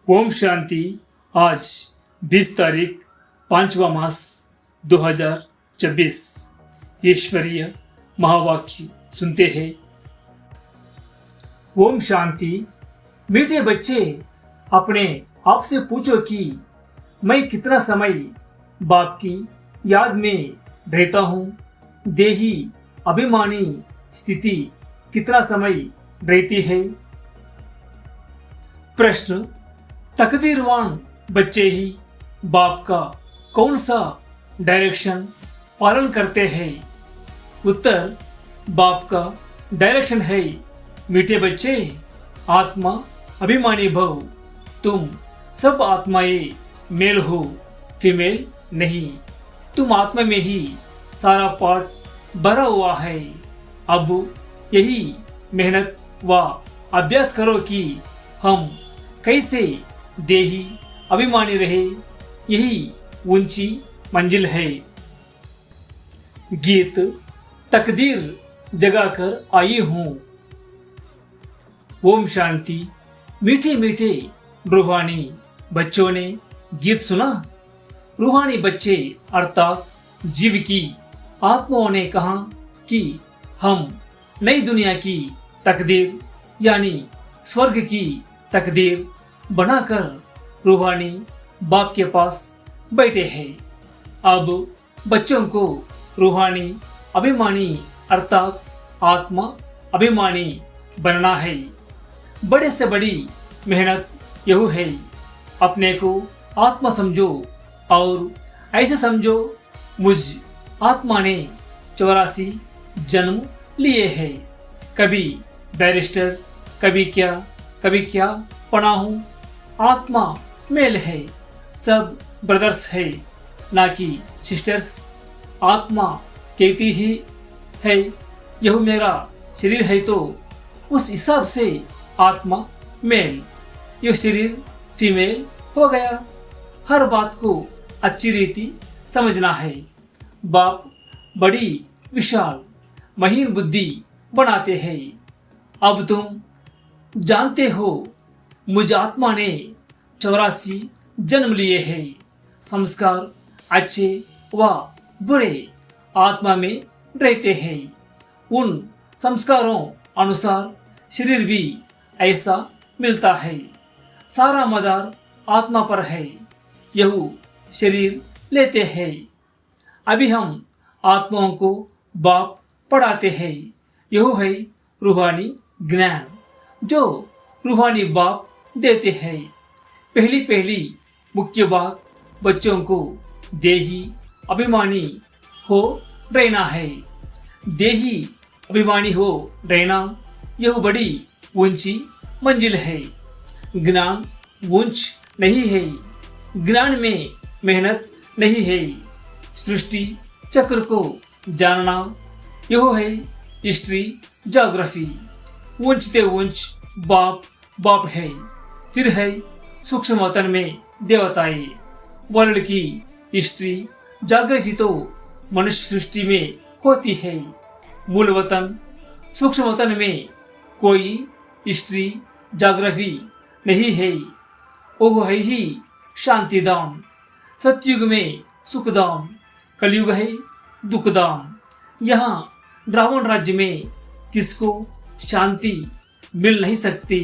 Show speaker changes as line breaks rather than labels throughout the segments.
ओम शांति। आज 20 तारीख 5वां मास 2024। ईश्वरीय महावाक्य सुनते हैं। ओम शांति। मीठे बच्चे, अपने आप से पूछो कि मैं कितना समय बाप की याद में रहता हूँ। देही अभिमानी स्थिति कितना समय रहती है। प्रश्न। तकदीरवान बच्चे ही बाप का कौन सा डायरेक्शन पालन करते हैं। उत्तर। बाप का डायरेक्शन है, मीठे बच्चे, आत्मा अभिमानी भव। तुम सब आत्माएं मेल हो, फीमेल नहीं। तुम आत्मा में ही सारा पार्ट भरा हुआ है। अब यही मेहनत व अभ्यास करो कि हम कैसे देही अभिमानी रहे। यही ऊंची मंजिल है। गीत। तकदीर जगाकर आई हूँ। ओम शांति। मीठे मीठे रूहानी बच्चों ने गीत सुना। रूहानी बच्चे अर्थात जीव की आत्माओं ने कहा कि हम नई दुनिया की तकदीर यानी स्वर्ग की तकदीर बनाकर रूहानी बाप के पास बैठे हैं। अब बच्चों को रूहानी अभिमानी अर्थात आत्मा अभिमानी बनना है। बड़े से बड़ी मेहनत यह है। अपने को आत्मा समझो और ऐसे समझो मुझ आत्मा ने 84 जन्म लिए हैं। कभी बैरिस्टर, कभी क्या पढ़ा हूँ। आत्मा मेल है, सब ब्रदर्स है, ना कि सिस्टर्स। आत्मा कहती ही है यह मेरा शरीर है, तो उस हिसाब से आत्मा मेल, यह शरीर फीमेल हो गया। हर बात को अच्छी रीति समझना है। बाप बड़ी विशाल महीन बुद्धि बनाते हैं। अब तुम जानते हो मुझ आत्मा ने 84 जन्म लिए हैं। संस्कार अच्छे व बुरे आत्मा में रहते हैं। उन संस्कारों अनुसार शरीर भी ऐसा मिलता है। सारा मदार आत्मा पर है। यह शरीर लेते हैं। अभी हम आत्माओं को बाप पढ़ाते हैं। यह है रूहानी ज्ञान जो रूहानी बाप देते हैं। पहली मुख्य बात, बच्चों को देही अभिमानी हो रहना है। देही अभिमानी हो रहना यह बड़ी ऊंची मंजिल है। ज्ञान ऊंच नहीं है। ज्ञान में मेहनत नहीं है। सृष्टि चक्र को जानना यह है हिस्ट्री ज्योग्राफी। ऊंचते ऊंच बाप है। फिर है सूक्ष्म वतन में देवताएं। वर्ल्ड की हिस्ट्री ज्योग्राफी तो मनुष्य सृष्टि में होती है। मूल वतन सूक्ष्म वतन में कोई हिस्ट्री ज्योग्राफी नहीं है। वह है ही शांतिधाम। सतयुग में सुखधाम, कलयुग है दुखधाम। यहाँ रावण राज्य में किसको शांति मिल नहीं सकती।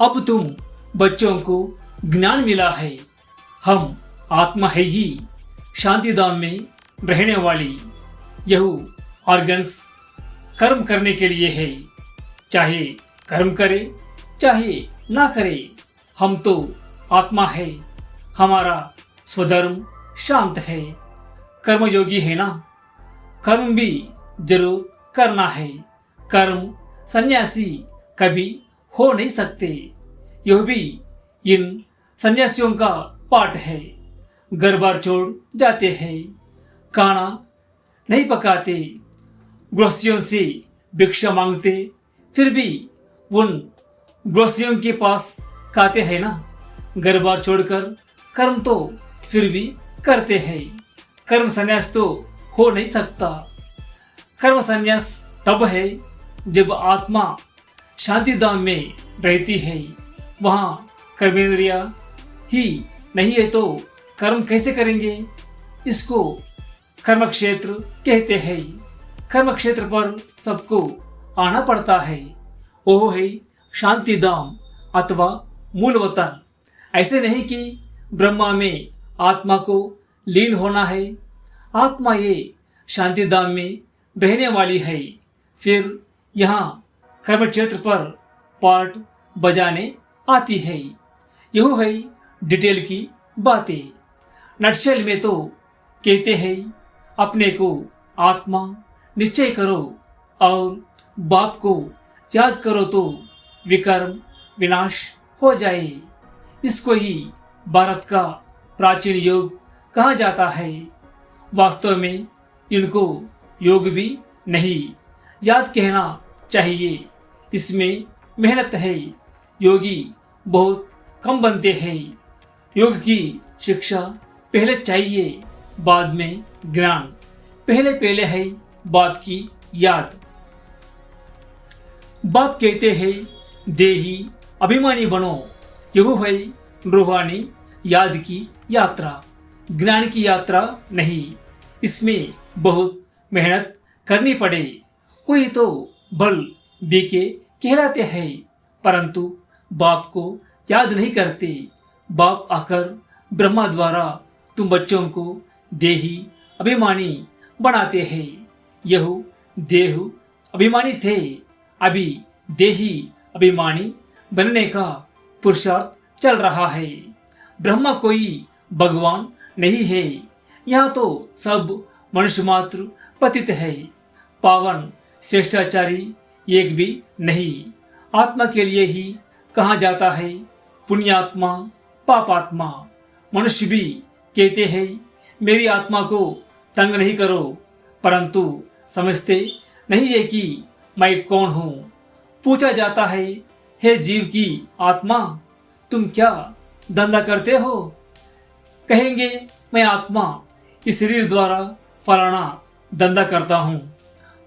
अब तुम बच्चों को ज्ञान मिला है। हम आत्मा है ही शांतिधाम में रहने वाली। यह ऑर्गन्स कर्म करने के लिए है। चाहे कर्म करे चाहे ना करे, हम तो आत्मा है। हमारा स्वधर्म शांत है। कर्मयोगी है ना। कर्म भी जरूर करना है। कर्म सन्यासी कभी हो नहीं सकते। यह भी इन सन्यासियों का पाठ है। घर बार छोड़ जाते हैं। खाना नहीं पकाते। गृहस्थियों से भिक्षा मांगते, फिर भी उन गृहस्थियों के पास खाते हैं ना। घर बार छोड़कर कर्म तो फिर भी करते हैं। कर्म संन्यास तो हो नहीं सकता। कर्म संन्यास तब है जब आत्मा शांतिधाम में रहती है। वहाँ कर्मेंद्रिया ही नहीं है तो कर्म कैसे करेंगे? इसको कर्म क्षेत्र कहते हैं। कर्म क्षेत्र पर सबको आना पड़ता है। वो है शांति धाम अथवा मूल वतन। ऐसे नहीं कि ब्रह्मा में आत्मा को लीन होना है। आत्मा ये शांति धाम में रहने वाली है। फिर यहाँ कर्म क्षेत्र पर पार्ट बजाने आती है। यह है डिटेल की बातें। नटशेल में तो कहते हैं अपने को आत्मा निश्चय करो और बाप को याद करो तो विकर्म विनाश हो जाए। इसको ही भारत का प्राचीन योग कहा जाता है। वास्तव में इनको योग भी नहीं, याद कहना चाहिए। इसमें मेहनत है। योगी बहुत कम बनते हैं। योग की शिक्षा पहले चाहिए, बाद में ज्ञान। पहले पहले है बाप की याद। बाप कहते हैं देही अभिमानी बनो। यह है रूहानी याद की यात्रा, ज्ञान की यात्रा नहीं। इसमें बहुत मेहनत करनी पड़े। कोई तो बल बीके कहलाते हैं, परंतु बाप को याद नहीं करते। बाप आकर ब्रह्मा द्वारा तुम बच्चों को देही अभिमानी बनाते हैं। यह देह अभिमानी थे, अभी देही अभिमानी बनने का पुरुषार्थ चल रहा है। ब्रह्मा कोई भगवान नहीं है। यहाँ तो सब मनुष्य मात्र पतित है। पावन श्रेष्ठाचारी एक भी नहीं। आत्मा के लिए ही कहा जाता है पुण्यात्मा पापात्मा। मनुष्य भी कहते हैं मेरी आत्मा को तंग नहीं करो, परंतु समझते नहीं है कि मैं कौन हूँ। पूछा जाता है हे जीव की आत्मा तुम क्या धंधा करते हो? कहेंगे मैं आत्मा इस शरीर द्वारा फलाना धंधा करता हूँ।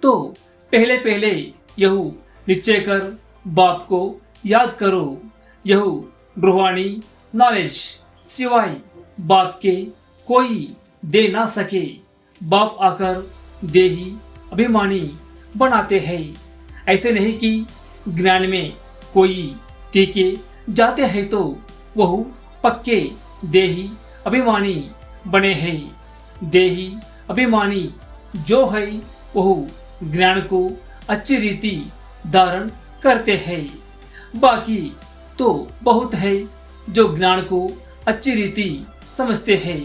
तो पहले पहले यह निश्चय कर बाप को याद करो। यह रूहानी नॉलेज सिवाय बाप के कोई दे ना सके। बाप आकर देही अभिमानी बनाते हैं। ऐसे नहीं कि ज्ञान में कोई तीखे जाते हैं तो वह पक्के देही अभिमानी बने हैं। देही अभिमानी जो है वह ज्ञान को अच्छी रीति धारण करते हैं। बाकी तो बहुत है जो ज्ञान को अच्छी रीति समझते हैं,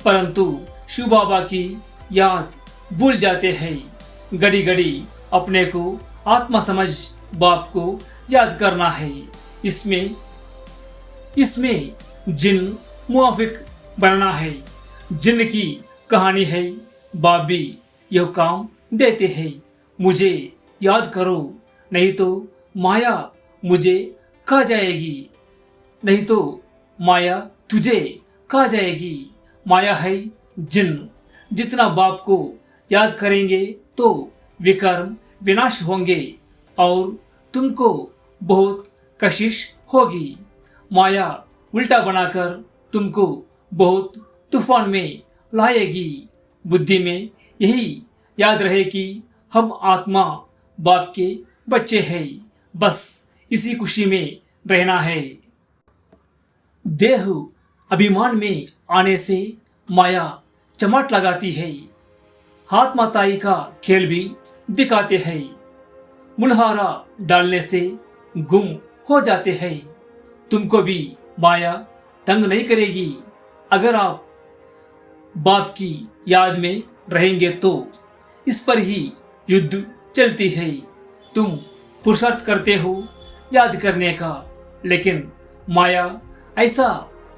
परंतु शिव बाबा की याद भूल जाते हैं। घड़ी घड़ी अपने को आत्मा समझ बाप को याद करना है। इसमें जिन मुआफिक बनना है। जिन की कहानी है बाप भी यह काम देते हैं। मुझे याद करो नहीं तो माया मुझे खा जाएगी, नहीं तो माया तुझे खा जाएगी। माया है जिन। जितना बाप को याद करेंगे तो विकर्म विनाश होंगे और तुमको बहुत कशिश होगी। माया उल्टा बनाकर तुमको बहुत तूफान में लाएगी। बुद्धि में यही याद रहे कि हम आत्मा बाप के बच्चे हैं। बस इसी खुशी में रहना है। देह अभिमान में आने से माया चमाट लगाती है। हाथ माताई का खेल भी दिखाते हैं। मुनहारा डालने से गुम हो जाते हैं। तुमको भी माया तंग नहीं करेगी अगर आप बाप की याद में रहेंगे तो। इस पर ही युद्ध चलती है। तुम पुरुषार्थ करते हो याद करने का, लेकिन माया ऐसा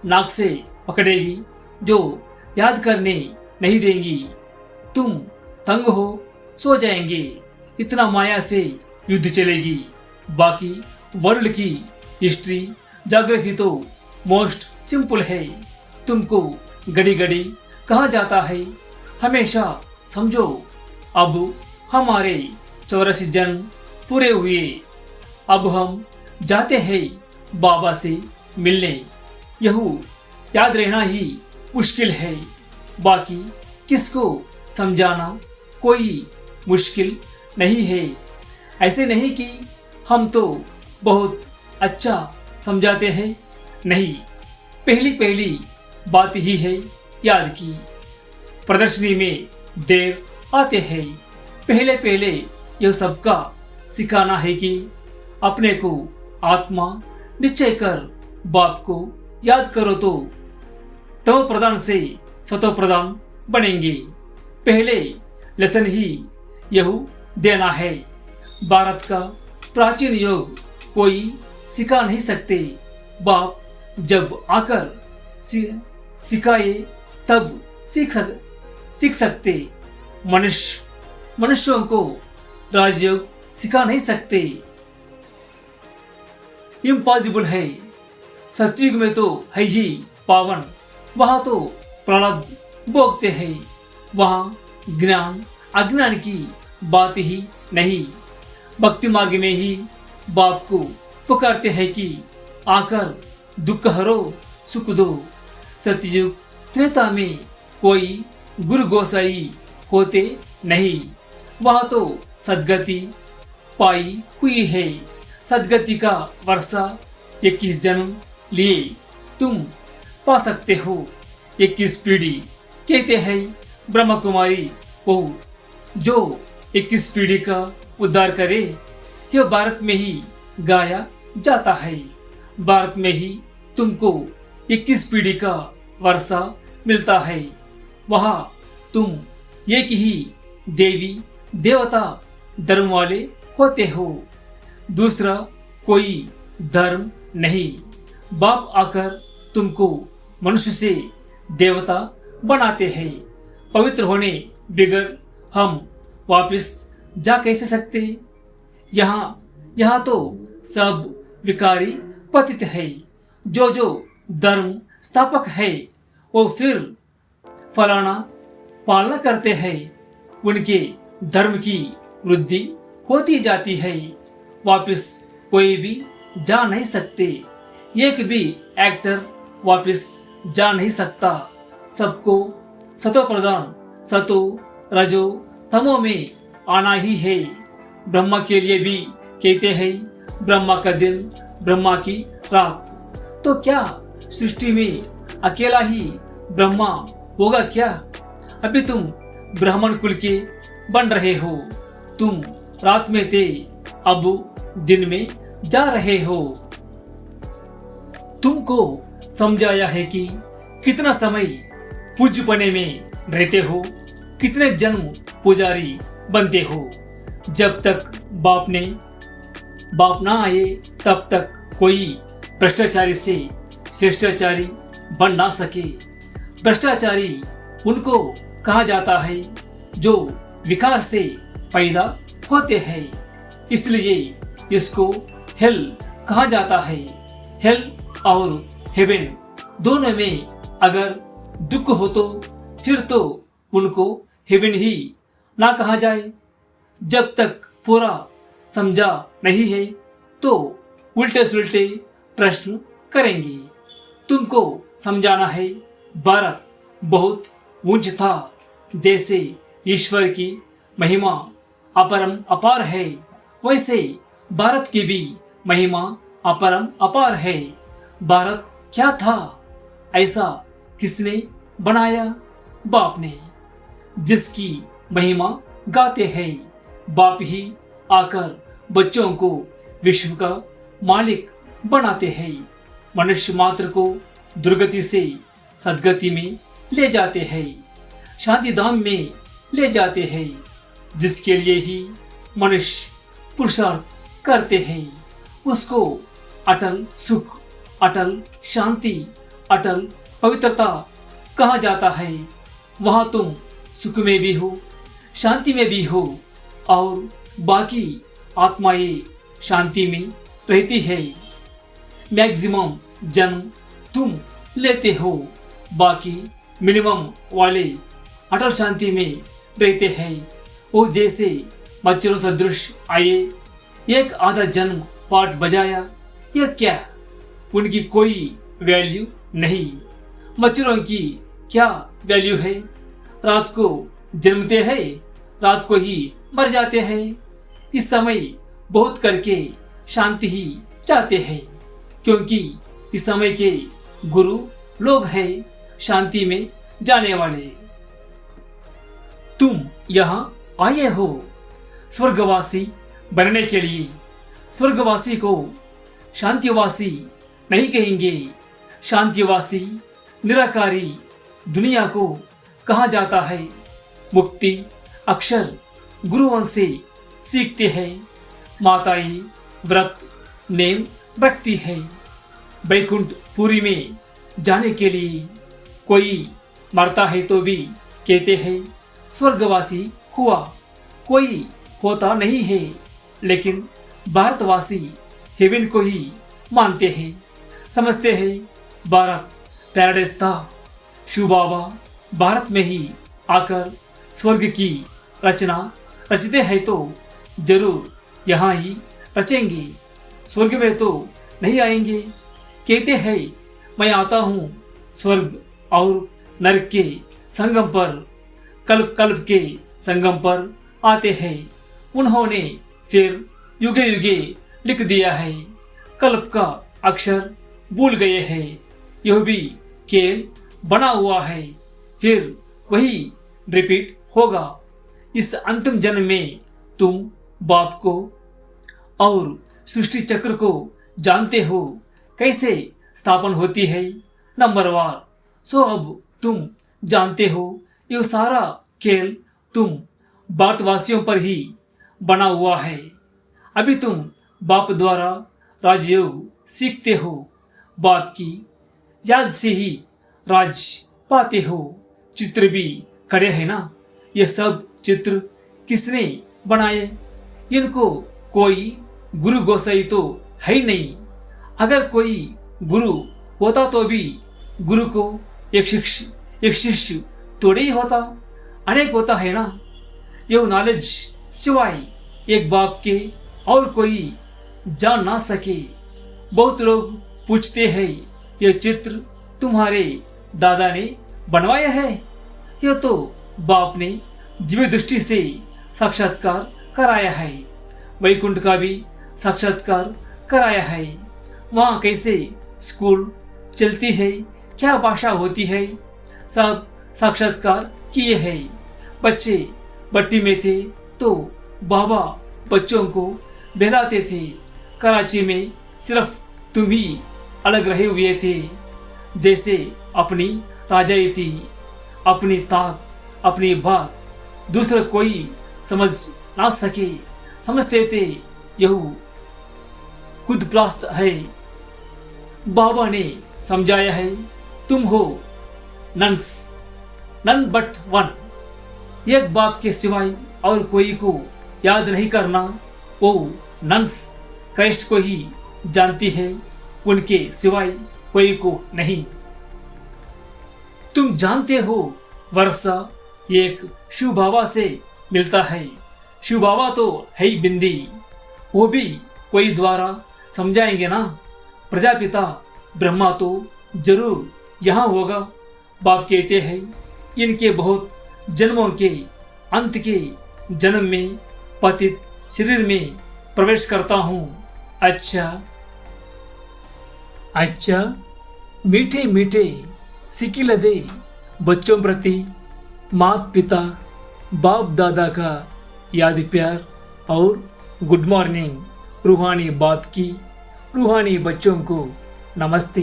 नाक से पकड़ेगी जो याद करने नहीं देंगी। तुम तंग हो सो जाएंगे। इतना माया से युद्ध चलेगी। बाकी वर्ल्ड की हिस्ट्री ज्योग्राफी तो मोस्ट सिंपल है। तुमको घड़ी घड़ी कहा जाता है हमेशा समझो अब हमारे 84 जन्म पूरे हुए। अब हम जाते हैं बाबा से मिलने। यह याद रहना ही मुश्किल है, बाकी किसको समझाना कोई मुश्किल नहीं है। ऐसे नहीं कि हम तो बहुत अच्छा समझाते हैं, नहीं, पहली पहली बात ही है याद की। प्रदर्शनी में देर आते हैं, पहले पहले यह सबका सिखाना है कि अपने को आत्मा निश्चय कर बाप को याद करो तो तमो प्रधान से सतो प्रधान बनेंगे। पहले लेसन ही यह देना है। भारत का प्राचीन योग कोई सिखा नहीं सकते। बाप जब आकर सिखाए तब सीख सकते। मनुष्यों को राजयोग सिखा नहीं सकते, इम्पॉसिबल है। सतयुग में तो है ही पावन, वहाँ तो प्रारब्ध भोगते हैं, वहाँ ज्ञान अज्ञान की बात ही नहीं। भक्ति मार्ग में ही बाप को पुकारते हैं कि आकर दुख हरो सुख दो। सतयुग त्रेता में कोई गुरु गोसाई होते नहीं, वहाँ तो सदगति पाई हुई है। सदगति का वर्षा 21 जन्म लिए तुम पा सकते हो। 21 पीढ़ी कहते हैं ब्रह्म कुमारी वो जो 21 पीढ़ी का उद्धार करे। यह भारत में ही गाया जाता है। भारत में ही तुमको 21 पीढ़ी का वर्षा मिलता है। वहाँ तुम एक ही देवी देवता धर्म वाले होते हो, दूसरा कोई धर्म नहीं। बाप आकर तुमको मनुष्य से देवता बनाते हैं। पवित्र होने बगैर हम वापस जा कैसे सकते? यहाँ तो सब विकारी पतित है। जो धर्म स्थापक है वो फिर फलाना पालना करते हैं, उनके धर्म की वृद्धि होती जाती है। वापस कोई भी जा नहीं सकते, एक भी एक्टर वापस जा नहीं सकता। सबको सतो प्रधान सतो रजो तमो में आना ही है। ब्रह्मा के लिए भी कहते हैं ब्रह्मा का दिन ब्रह्मा की रात। तो क्या सृष्टि में अकेला ही ब्रह्मा होगा क्या? अभी तुम ब्राह्मण कुल के बन रहे हो, तुम रात में थे अब दिन में जा रहे हो। तुमको समझाया है कि कितना समय पूज्यपने में रहते हो, कितने जन्म पुजारी बनते हो। जब तक बाप ना आए तब तक कोई भ्रष्टाचारी से श्रेष्ठाचारी बन ना सके। भ्रष्टाचारी उनको कहा जाता है जो विकार से पैदा होते हैं, इसलिए इसको हेल कहा जाता है। हेल और हेवन दोनों में अगर दुख हो तो फिर तो उनको हेवन ही ना कहा जाए। जब तक पूरा समझा नहीं है तो उल्टे सुलटे प्रश्न करेंगे। तुमको समझाना है भारत बहुत ऊंच था, जैसे ईश्वर की महिमा अपरम अपार है, वैसे भारत की भी महिमा अपरम अपार है। भारत क्या था, ऐसा किसने बनाया? बाप ने। जिसकी महिमा गाते हैं, बाप ही आकर बच्चों को विश्व का मालिक बनाते हैं। मनुष्य मात्र को दुर्गति से सदगति में ले जाते हैं, शांति धाम में ले जाते हैं, जिसके लिए ही मनुष्य पुरुषार्थ करते हैं। उसको अटल सुख, अटल शांति, अटल पवित्रता कहा जाता है। वहाँ तुम सुख में भी हो, शांति में भी हो और बाकी आत्माएं शांति में रहती है। मैक्सिमम जन्म तुम लेते हो, बाकी मिनिमम वाले अटल शांति में रहते हैं। वो जैसे मच्छरों सदृश आए, एक आधा जन्म पाठ बजाया, यह क्या उनकी कोई वैल्यू नहीं। मच्छरों की क्या वैल्यू है? रात को जन्मते हैं, रात को ही मर जाते हैं। इस समय बहुत करके शांति ही चाहते हैं, क्योंकि इस समय के गुरु लोग हैं शांति में जाने वाले। तुम यहाँ आए हो स्वर्गवासी बनने के लिए। स्वर्गवासी को शांतिवासी नहीं कहेंगे। शांतिवासी निराकारी दुनिया को कहा जाता है। मुक्ति अक्षर गुरुओं से सीखते हैं। माताएं व्रत नेम रखती है बैकुंठपुरी में जाने के लिए। कोई मरता है तो भी कहते हैं स्वर्गवासी हुआ। कोई होता नहीं है, लेकिन भारतवासी हेवन को ही मानते हैं। समझते हैं भारत पैराडाइज था। शिव बाबा भारत में ही आकर स्वर्ग की रचना रचते हैं तो जरूर यहाँ ही रचेंगे। स्वर्ग में तो नहीं आएंगे। कहते हैं मैं आता हूँ स्वर्ग और नरक के संगम पर, कल्प कल्प के संगम पर आते हैं। उन्होंने फिर युगे युगे लिख दिया है। कल्प का अक्षर भूल गए हैं। यह भी खेल बना हुआ है, फिर वही रिपीट होगा। इस अंतिम जन्म में तुम बाप को और सृष्टि चक्र को जानते हो, कैसे स्थापन होती है नंबरवार। सो अब तुम जानते हो यह सारा खेल तुम भारतवासियों पर ही बना हुआ है। अभी तुम बाप द्वारा राजयोग सीखते हो। बाप की याद से ही राज पाते हो। चित्र भी खड़े हैं ना, यह सब चित्र किसने बनाए? इनको कोई गुरु गोसाई तो है ही नहीं। अगर कोई गुरु होता तो भी गुरु को एक शिष्य थोड़े ही होता, अनेक होता है ना। यह नॉलेज सिवाय एक बाप के और कोई जान ना सके। बहुत लोग पूछते हैं यह चित्र तुम्हारे दादा ने बनवाया है? यह तो बाप ने दिव्य दृष्टि से साक्षात्कार कराया है। वैकुंठ का भी साक्षात्कार कराया है। वहाँ कैसे स्कूल चलती है, क्या भाषा होती है, सब साक्षात्कार किए हैं। बच्चे भट्टी में थे तो बाबा बच्चों को बहलाते थे। कराची में सिर्फ तुम ही अलग रहे हुए थे, जैसे अपनी राजाई थी, अपनी ताक, अपनी बात दूसरा कोई समझ ना सके। समझते थे यह खुद प्लास्त है। बाबा ने समझाया है तुम हो नन बट वन। एक बाप के सिवाय और कोई को याद नहीं करना। वो नन्स क्राइस्ट को ही जानती है, उनके सिवाय कोई को नहीं। तुम जानते हो वर्षा एक शिव बाबा से मिलता है। शिव बाबा तो है ही बिंदी, वो भी कोई द्वारा समझाएंगे ना। प्रजापिता ब्रह्मा तो जरूर यहाँ होगा। बाप कहते हैं इनके बहुत जन्मों के अंत के जन्म में पतित शरीर में प्रवेश करता हूँ। अच्छा मीठे मीठे सिकिल दे बच्चों प्रति माता पिता बाप दादा का याद प्यार और गुड मॉर्निंग। रूहानी बाप की रूहानी बच्चों को नमस्ते।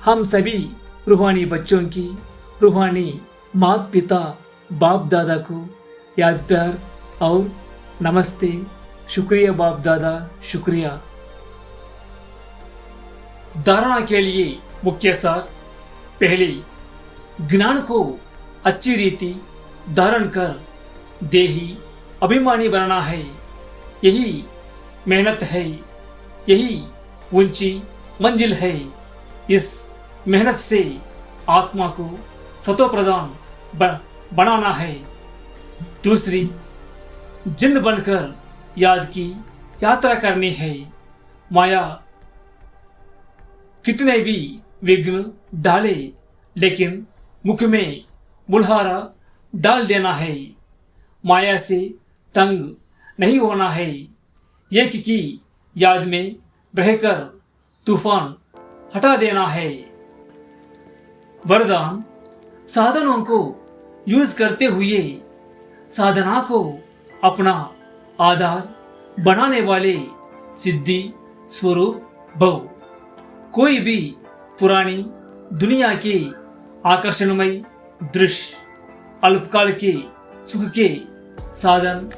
हम सभी रूहानी बच्चों की रूहानी माता पिता बाप दादा को याद प्यार और नमस्ते। शुक्रिया बाप दादा, शुक्रिया। धारणा के लिए मुख्य सार। पहले ज्ञान को अच्छी रीति धारण कर देही अभिमानी बनना है। यही मेहनत है, यही ऊंची मंजिल है। इस मेहनत से आत्मा को सतो प्रदान बनाना है। दूसरी, जिन बनकर याद की यात्रा करनी है। माया कितने भी विघ्न डाले, लेकिन मुख में मुल्हारा डाल देना है। माया से तंग नहीं होना है। एक की याद में रहकर तूफान हटा देना है। वरदान: साधनों को यूज करते हुए साधना को अपना आधार बनाने वाले सिद्धि स्वरूप भव। कोई भी पुरानी दुनिया के आकर्षणमय दृश्य, अल्पकाल के सुख के साधन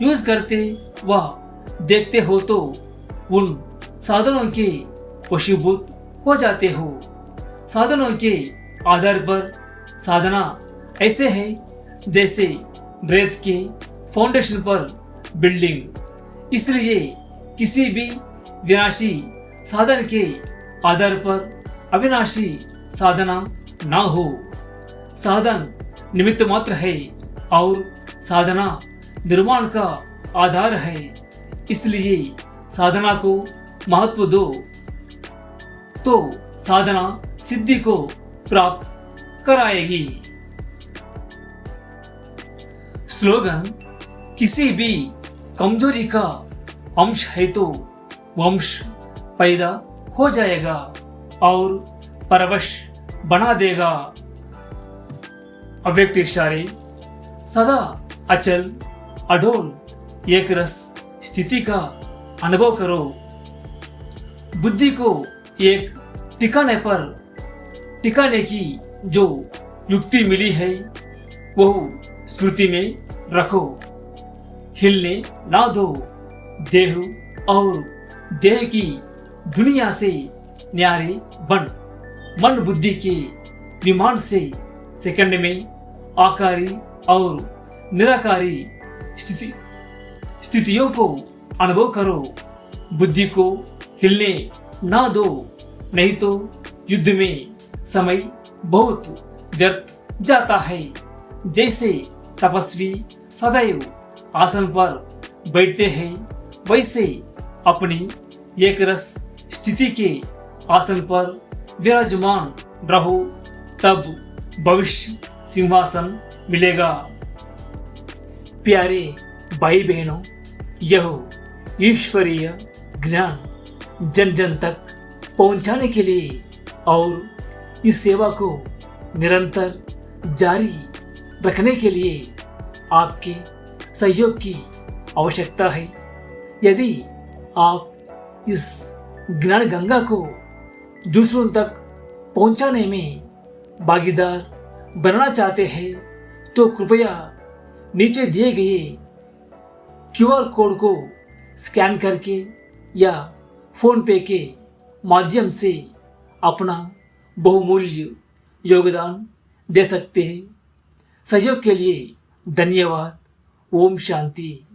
यूज करते व देखते हो तो उन साधनों के वशीभूत हो जाते हो। साधनों के आधार पर साधना ऐसे है जैसे रेत के फाउंडेशन पर बिल्डिंग। इसलिए किसी भी विनाशी साधन के आधार पर अविनाशी साधना ना हो। साधन निमित्त मात्र है और साधना निर्माण का आधार है। इसलिए साधना को महत्व दो तो साधना सिद्धि को प्राप्त कराएगी। स्लोगन: किसी भी कमजोरी का अंश है तो वंश पैदा हो जाएगा और परवश बना देगा। अव्यक्त इशारे: सदा अचल अडोल एक रस स्थिति का अनुभव करो। बुद्धि को एक ठिकाने पर टिकाने की जो युक्ति मिली है वह स्मृति में रखो। हिलने ना दो देह और देह की दुनिया से न्यारे बन। मन बुद्धि के विमान से सेकंड में आकारी और निराकारी स्थितियों को अनुभव करो। बुद्धि को हिलने ना दो, नहीं तो युद्ध में समय बहुत व्यर्थ जाता है। जैसे तपस्वी सदैव आसन पर बैठते हैं, वैसे अपनी एक रस स्थिति के आसन पर विराजमान रहो, तब भविष्य सिंहासन मिलेगा। प्यारे भाई बहनों, यह ईश्वरीय ज्ञान जन जन तक पहुंचाने के लिए और इस सेवा को निरंतर जारी रखने के लिए आपके सहयोग की आवश्यकता है। यदि आप इस ज्ञान गंगा को दूसरों तक पहुंचाने में भागीदार बनना चाहते हैं तो कृपया नीचे दिए गए क्यूआर कोड को स्कैन करके या फोन पे के माध्यम से अपना बहुमूल्य योगदान दे सकते हैं। सहयोग के लिए धन्यवाद। ओम शांति।